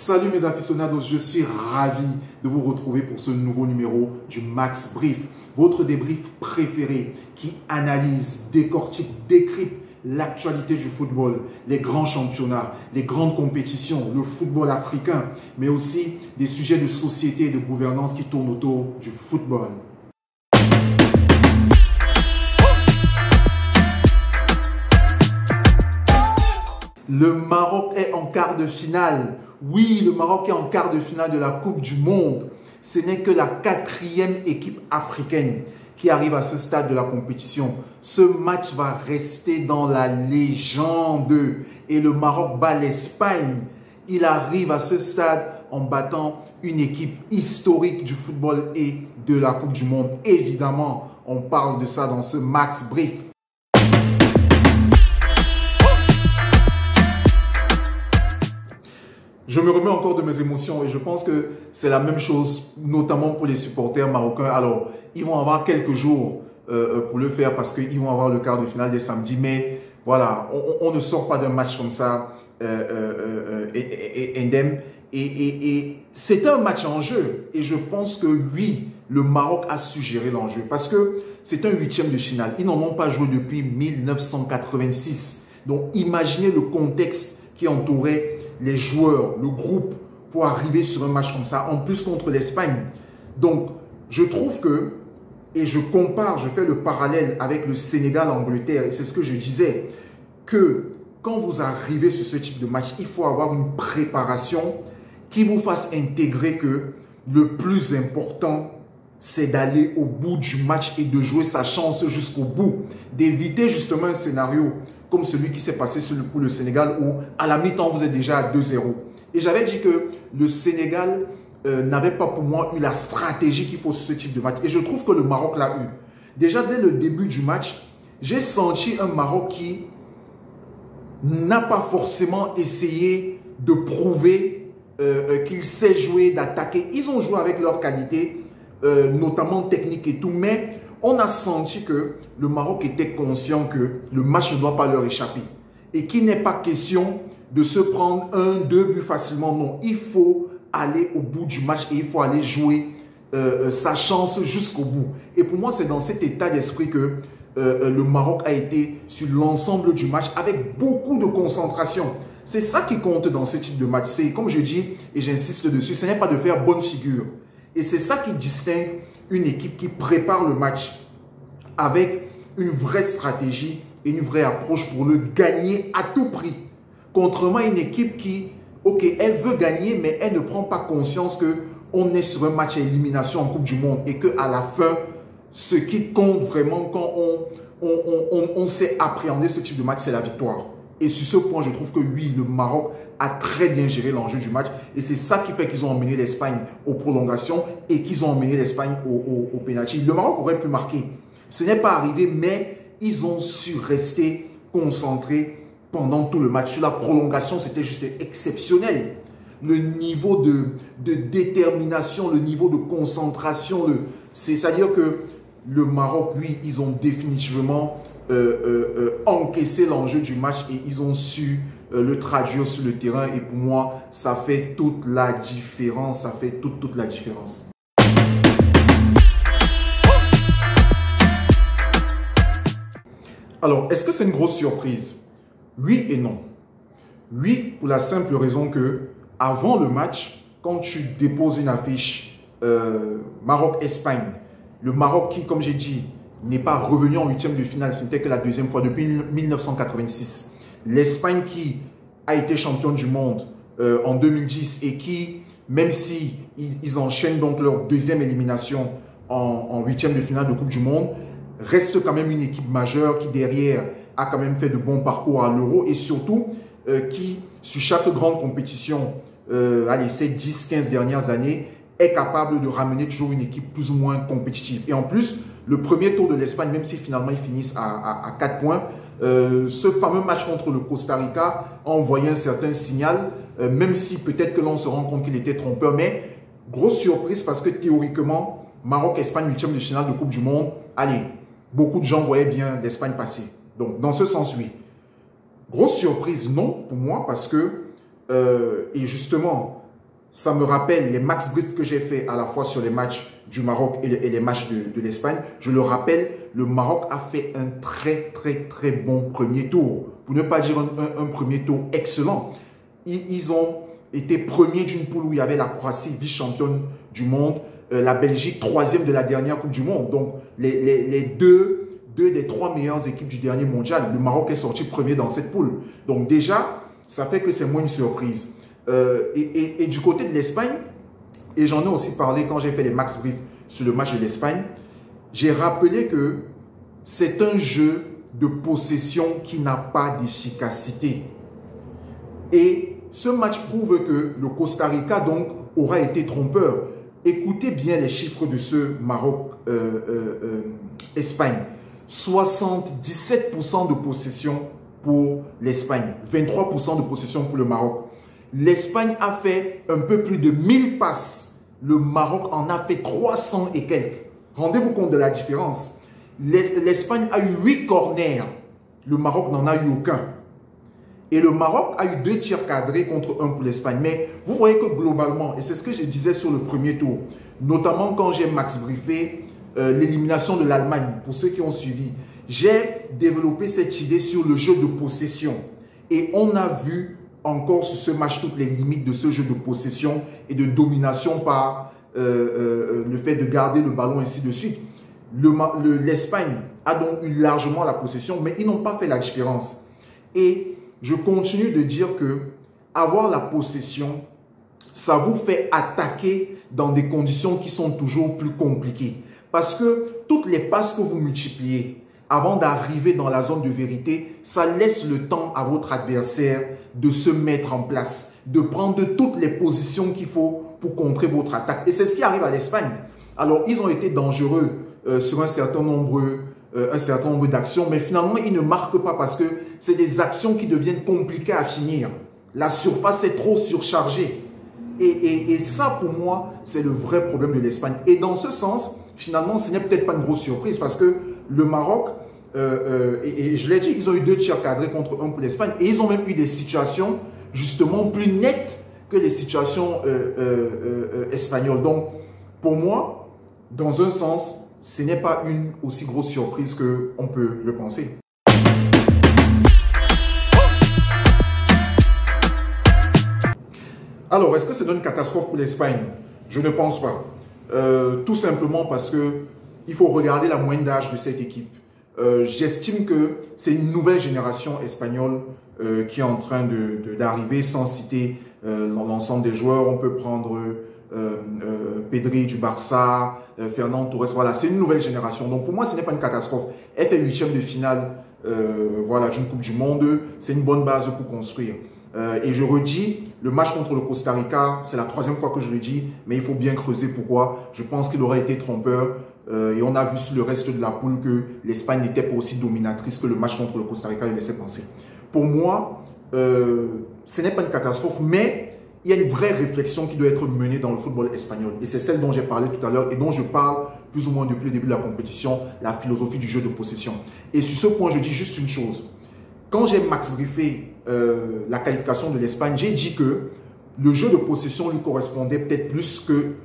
Salut mes aficionados, je suis ravi de vous retrouver pour ce nouveau numéro du Max Brief, votre débrief préféré qui analyse, décortique, décrypte l'actualité du football, les grands championnats, les grandes compétitions, le football africain, mais aussi des sujets de société et de gouvernance qui tournent autour du football. Le Maroc est en quart de finale. Oui, le Maroc est en quart de finale de la Coupe du Monde. Ce n'est que la 4e équipe africaine qui arrive à ce stade de la compétition. Ce match va rester dans la légende. Et le Maroc bat l'Espagne. Il arrive à ce stade en battant une équipe historique du football et de la Coupe du Monde. Évidemment, on parle de ça dans ce Max Brief. Je me remets encore de mes émotions et je pense que c'est la même chose, notamment pour les supporters marocains. Alors, ils vont avoir quelques jours pour le faire parce qu'ils vont avoir le quart de finale dès samedi. Mais voilà, on ne sort pas d'un match comme ça indemne. Et c'est un match en jeu. Et je pense que oui, le Maroc a su gérer l'enjeu parce que c'est un 8e de finale. Ils n'en ont pas joué depuis 1986. Donc, imaginez le contexte qui entourait les joueurs, le groupe, pour arriver sur un match comme ça, en plus contre l'Espagne. Donc, je trouve que, et je compare, je fais le parallèle avec le Sénégal-Angleterre, et c'est ce que je disais, que quand vous arrivez sur ce type de match, il faut avoir une préparation qui vous fasse intégrer que le plus important, c'est d'aller au bout du match et de jouer sa chance jusqu'au bout, d'éviter justement un scénario comme celui qui s'est passé pour le Sénégal où à la mi-temps vous êtes déjà à 2-0. Et j'avais dit que le Sénégal n'avait pas pour moi eu la stratégie qu'il faut sur ce type de match. Et je trouve que le Maroc l'a eu. Déjà dès le début du match, j'ai senti un Maroc qui n'a pas forcément essayé de prouver qu'il sait jouer, d'attaquer. Ils ont joué avec leur qualité, notamment technique et tout, mais on a senti que le Maroc était conscient que le match ne doit pas leur échapper et qu'il n'est pas question de se prendre 1-2 buts facilement. Non, il faut aller au bout du match et il faut aller jouer sa chance jusqu'au bout. Et pour moi, c'est dans cet état d'esprit que le Maroc a été sur l'ensemble du match avec beaucoup de concentration. C'est ça qui compte dans ce type de match. C'est, comme je dis et j'insiste dessus, ce n'est pas de faire bonne figure. Et c'est ça qui distingue une équipe qui prépare le match avec une vraie stratégie et une vraie approche pour le gagner à tout prix. Contrairement à une équipe qui, ok, elle veut gagner, mais elle ne prend pas conscience qu'on est sur un match à élimination en Coupe du Monde et qu'à la fin, ce qui compte vraiment quand on sait appréhender ce type de match, c'est la victoire. Et sur ce point, je trouve que oui, le Maroc a très bien géré l'enjeu du match. Et c'est ça qui fait qu'ils ont emmené l'Espagne aux prolongations et qu'ils ont emmené l'Espagne au pénalty. Le Maroc aurait pu marquer. Ce n'est pas arrivé, mais ils ont su rester concentrés pendant tout le match. Sur la prolongation, c'était juste exceptionnel. Le niveau de détermination, le niveau de concentration, c'est-à-dire que le Maroc, oui, ils ont définitivement encaissé l'enjeu du match et ils ont su le traduire sur le terrain. Et pour moi, ça fait toute la différence. Ça fait toute la différence. Alors, est-ce que c'est une grosse surprise? Oui et non. Oui, pour la simple raison que avant le match, quand tu déposes une affiche Maroc-Espagne, le Maroc qui, comme j'ai dit, n'est pas revenu en 8e de finale, c'était que la 2e fois depuis 1986. L'Espagne qui a été championne du monde en 2010 et qui, même si ils enchaînent donc leur 2e élimination en 8e de finale de Coupe du Monde, reste quand même une équipe majeure qui derrière a quand même fait de bons parcours à l'Euro et surtout qui, sur chaque grande compétition, allez, ces 10-15 dernières années, est capable de ramener toujours une équipe plus ou moins compétitive. Et en plus, le premier tour de l'Espagne, même si finalement ils finissent à 4 points, ce fameux match contre le Costa Rica a envoyé un certain signal, même si peut-être que l'on se rend compte qu'il était trompeur, mais grosse surprise parce que théoriquement, Maroc-Espagne, 8e de finale de Coupe du Monde, allez, beaucoup de gens voyaient bien l'Espagne passer. Donc, dans ce sens, oui. Grosse surprise, non, pour moi, parce que, et justement, ça me rappelle les max briefs que j'ai fait à la fois sur les matchs du Maroc et les matchs de l'Espagne. Je le rappelle, le Maroc a fait un très bon premier tour. Pour ne pas dire un premier tour excellent. Ils ont été premiers d'une poule où il y avait la Croatie, vice-championne du monde, la Belgique, troisième de la dernière Coupe du Monde. Donc, les deux des trois meilleures équipes du dernier mondial. Le Maroc est sorti premier dans cette poule. Donc déjà, ça fait que c'est moins une surprise. Et du côté de l'Espagne, et j'en ai aussi parlé quand j'ai fait les max briefs sur le match de l'Espagne, j'ai rappelé que c'est un jeu de possession qui n'a pas d'efficacité. Et ce match prouve que le Costa Rica donc aura été trompeur. Écoutez bien les chiffres de ce Maroc-Espagne. 77% de possession pour l'Espagne, 23% de possession pour le Maroc. L'Espagne a fait un peu plus de 1000 passes. Le Maroc en a fait 300 et quelques. Rendez-vous compte de la différence. L'Espagne a eu 8 corners. Le Maroc n'en a eu aucun. Et le Maroc a eu 2 tirs cadrés contre 1 pour l'Espagne. Mais vous voyez que globalement, et c'est ce que je disais sur le premier tour, notamment quand j'ai max briefé l'élimination de l'Allemagne, pour ceux qui ont suivi, j'ai développé cette idée sur le jeu de possession. Et on a vu encore sur ce match toutes les limites de ce jeu de possession et de domination par le fait de garder le ballon, ainsi de suite. L'Espagne a donc eu largement la possession, mais ils n'ont pas fait la différence. Et je continue de dire que avoir la possession, ça vous fait attaquer dans des conditions qui sont toujours plus compliquées. Parce que toutes les passes que vous multipliez avant d'arriver dans la zone de vérité, ça laisse le temps à votre adversaire de se mettre en place, de prendre toutes les positions qu'il faut pour contrer votre attaque. Et c'est ce qui arrive à l'Espagne. Alors, ils ont été dangereux sur un certain nombre d'actions, mais finalement, ils ne marquent pas parce que c'est des actions qui deviennent compliquées à finir. La surface est trop surchargée. Et ça, pour moi, c'est le vrai problème de l'Espagne. Et dans ce sens, finalement, ce n'est peut-être pas une grosse surprise parce que le Maroc, et je l'ai dit, ils ont eu 2 tirs cadrés contre 1 pour l'Espagne et ils ont même eu des situations justement plus nettes que les situations espagnoles. Donc, pour moi, dans un sens, ce n'est pas une aussi grosse surprise qu'on peut le penser. Alors, est-ce que c'est une catastrophe pour l'Espagne? Je ne pense pas. Tout simplement parce que il faut regarder la moyenne d'âge de cette équipe. J'estime que c'est une nouvelle génération espagnole qui est en train d'arriver, sans citer l'ensemble des joueurs. On peut prendre Pedri du Barça, Fernand Torres. Voilà, c'est une nouvelle génération. Donc pour moi, ce n'est pas une catastrophe. Elle fait 8e de finale voilà, d'une Coupe du Monde. C'est une bonne base pour construire. Et je redis, le match contre le Costa Rica, c'est la 3e fois que je le dis, mais il faut bien creuser pourquoi. Je pense qu'il aurait été trompeur. Et on a vu sur le reste de la poule que l'Espagne n'était pas aussi dominatrice que le match contre le Costa Rica le laissait penser. Pour moi, ce n'est pas une catastrophe, mais il y a une vraie réflexion qui doit être menée dans le football espagnol. Et c'est celle dont j'ai parlé tout à l'heure et dont je parle plus ou moins depuis le début de la compétition, la philosophie du jeu de possession. Et sur ce point, je dis juste une chose. Quand j'ai max briefé la qualification de l'Espagne, j'ai dit que le jeu de possession lui correspondait peut-être plus que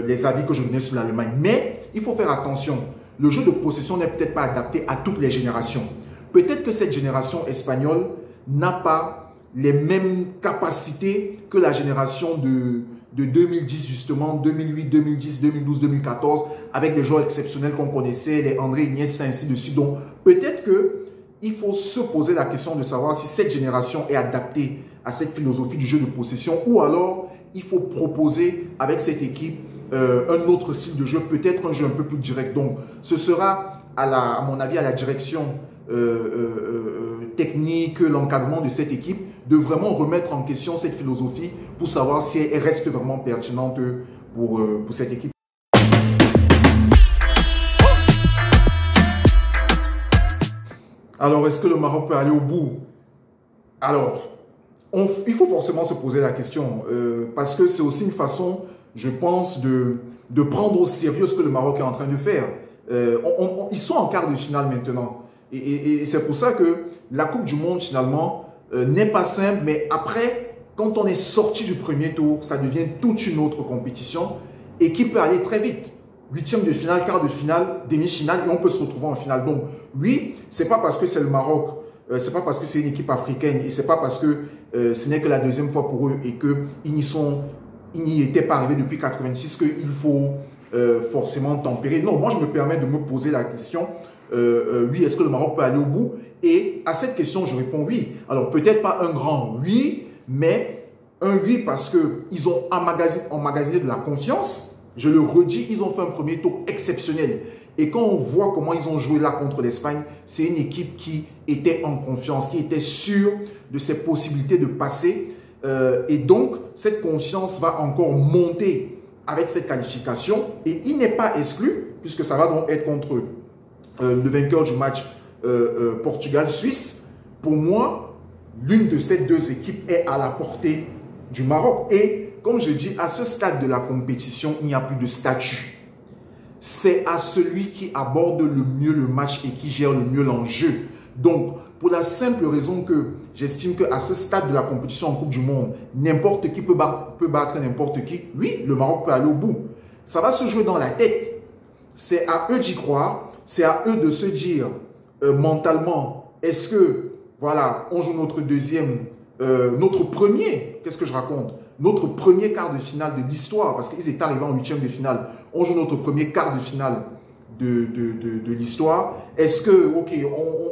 les avis que je donnais sur l'Allemagne. Mais il faut faire attention. Le jeu de possession n'est peut-être pas adapté à toutes les générations. Peut-être que cette génération espagnole n'a pas les mêmes capacités que la génération de 2010, justement, 2008, 2010, 2012, 2014, avec les joueurs exceptionnels qu'on connaissait, les André Iniesta, ainsi de suite. Donc, peut-être qu'il faut se poser la question de savoir si cette génération est adaptée à cette philosophie du jeu de possession ou alors il faut proposer avec cette équipe un autre style de jeu, peut-être un jeu un peu plus direct. Donc, ce sera, à mon avis, à la direction technique, l'encadrement de cette équipe, de vraiment remettre en question cette philosophie pour savoir si elle reste vraiment pertinente pour cette équipe. Alors, est-ce que le Maroc peut aller au bout? Alors, il faut forcément se poser la question parce que c'est aussi une façon, je pense, de prendre au sérieux ce que le Maroc est en train de faire. Ils sont en quart de finale maintenant. Et c'est pour ça que la Coupe du Monde, finalement, n'est pas simple. Mais après, quand on est sorti du premier tour, ça devient toute une autre compétition et qui peut aller très vite. Huitième de finale, quart de finale, demi-finale et on peut se retrouver en finale. Donc oui, c'est pas parce que c'est le Maroc, c'est pas parce que c'est une équipe africaine et c'est pas parce que ce n'est que la deuxième fois pour eux et qu'ils n'y étaient pas arrivés depuis 86 qu'il faut forcément tempérer. Non, moi je me permets de me poser la question, oui, est-ce que le Maroc peut aller au bout? Et à cette question, je réponds oui. Alors peut-être pas un grand oui, mais un oui parce qu'ils ont emmagasiné de la confiance. Je le redis, ils ont fait un premier tour exceptionnel. Et quand on voit comment ils ont joué là contre l'Espagne, c'est une équipe qui était en confiance, qui était sûre de ses possibilités de passer. Et donc, cette confiance va encore monter avec cette qualification. Et il n'est pas exclu, puisque ça va donc être contre le vainqueur du match Portugal-Suisse. Pour moi, l'une de ces deux équipes est à la portée du Maroc. Et comme je dis, à ce stade de la compétition, il n'y a plus de statut. C'est à celui qui aborde le mieux le match et qui gère le mieux l'enjeu. Donc, pour la simple raison que j'estime qu'à ce stade de la compétition en Coupe du Monde, n'importe qui peut battre n'importe qui. Oui, le Maroc peut aller au bout. Ça va se jouer dans la tête. C'est à eux d'y croire. C'est à eux de se dire mentalement, est-ce que, voilà, on joue notre premier, qu'est-ce que je raconte? Notre premier quart de finale de l'histoire, parce qu'ils étaient arrivés en huitième de finale. On joue notre premier quart de finale de l'histoire. Est-ce que, ok,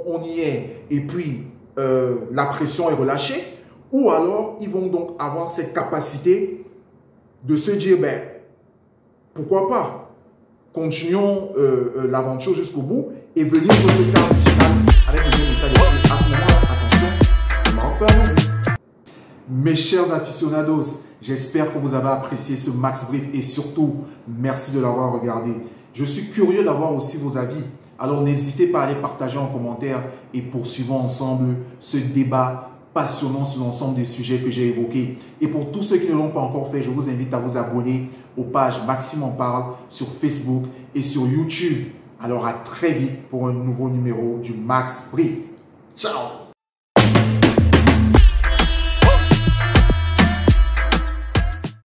on y est et puis la pression est relâchée? Ou alors, ils vont donc avoir cette capacité de se dire, ben, pourquoi pas? Continuons l'aventure jusqu'au bout et venir sur ce quart de finale avec le même état d'esprit. À ce moment-là, attention, le Maroc peut aller. Mes chers aficionados, j'espère que vous avez apprécié ce Max Brief et surtout, merci de l'avoir regardé. Je suis curieux d'avoir aussi vos avis. Alors n'hésitez pas à les partager en commentaire et poursuivons ensemble ce débat passionnant sur l'ensemble des sujets que j'ai évoqués. Et pour tous ceux qui ne l'ont pas encore fait, je vous invite à vous abonner aux pages Maxime en parle sur Facebook et sur YouTube. Alors à très vite pour un nouveau numéro du Max Brief. Ciao!